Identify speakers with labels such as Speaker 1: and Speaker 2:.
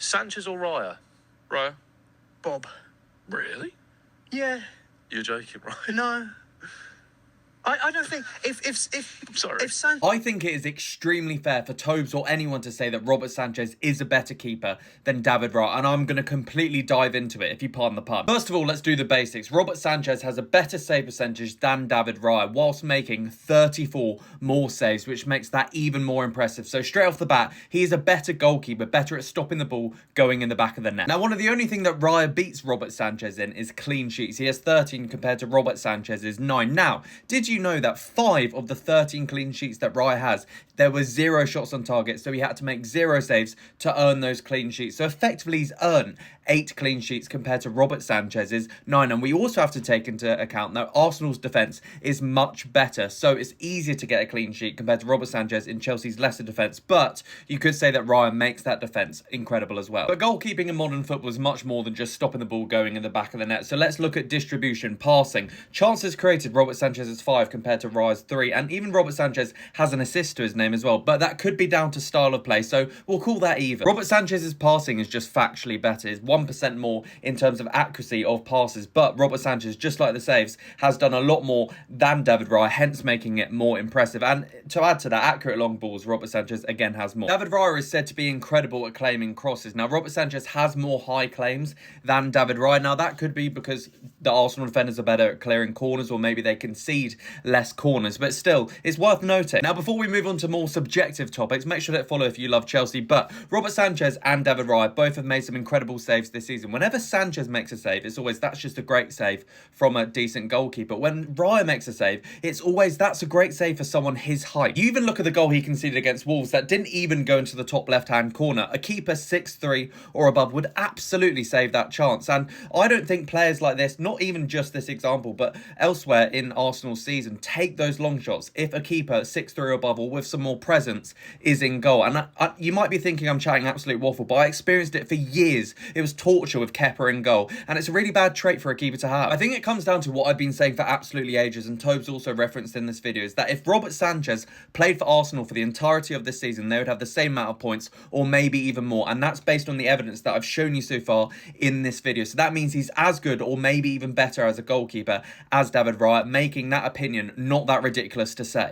Speaker 1: Sanchez or Raya? Raya?
Speaker 2: Bob.
Speaker 1: Really?
Speaker 2: Yeah.
Speaker 1: You're joking, right?
Speaker 2: No. I don't think
Speaker 1: I'm sorry.
Speaker 2: if Sanchez...
Speaker 3: I think it is extremely fair for Tobes or anyone to say that Robert Sanchez is a better keeper than David Raya, and I'm going to completely dive into it, if you pardon the pun. First of all, let's do the basics. Robert Sanchez has a better save percentage than David Raya, whilst making 34 more saves, which makes that even more impressive. So straight off the bat, he is a better goalkeeper, better at stopping the ball going in the back of the net. Now, one of the only things that Raya beats Robert Sanchez in is clean sheets. He has 13 compared to Robert Sanchez's 9. Now, did you know that 5 of the 13 clean sheets that Raya has, there were 0 shots on target, so he had to make 0 saves to earn those clean sheets. So effectively, he's earned 8 clean sheets compared to Robert Sanchez's 9. And we also have to take into account that Arsenal's defence is much better, so it's easier to get a clean sheet compared to Robert Sanchez in Chelsea's lesser defence. But you could say that Raya makes that defence incredible as well. But goalkeeping in modern football is much more than just stopping the ball going in the back of the net. So let's look at distribution, passing. Chances created, Robert Sanchez's 5 compared to Raya's 3. And even Robert Sanchez has an assist to his name as well. But that could be down to style of play, so we'll call that even. Robert Sanchez's passing is just factually better. It's 1% more in terms of accuracy of passes. But Robert Sanchez, just like the saves, has done a lot more than David Raya, hence making it more impressive. And to add to that, accurate long balls, Robert Sanchez again has more. David Raya is said to be incredible at claiming crosses. Now, Robert Sanchez has more high claims than David Raya. Now, that could be because the Arsenal defenders are better at clearing corners, or maybe they concede less corners. But still, it's worth noting. Now, before we move on to more subjective topics, make sure to follow if you love Chelsea. But Robert Sanchez and David Raya both have made some incredible saves this season. Whenever Sanchez makes a save, it's always, that's just a great save from a decent goalkeeper. When Raya makes a save, it's always, that's a great save for someone his height. You even look at the goal he conceded against Wolves that didn't even go into the top left-hand corner. A keeper 6'3" or above would absolutely save that chance. And I don't think players like this, not even just this example, but elsewhere in Arsenal's season, take those long shots if a keeper 6'3" or above or with some more presence is in goal. And you might be thinking I'm chatting absolute waffle, but I experienced it for years. It was torture with Kepa in goal, and it's a really bad trait for a keeper to have. I think it comes down to what I've been saying for absolutely ages, and Tobes also referenced in this video, is that if Robert Sanchez played for Arsenal for the entirety of this season, they would have the same amount of points, or maybe even more, and that's based on the evidence that I've shown you so far in this video. So that means he's as good, or maybe even better as a goalkeeper as David Raya, making that opinion not that ridiculous to say.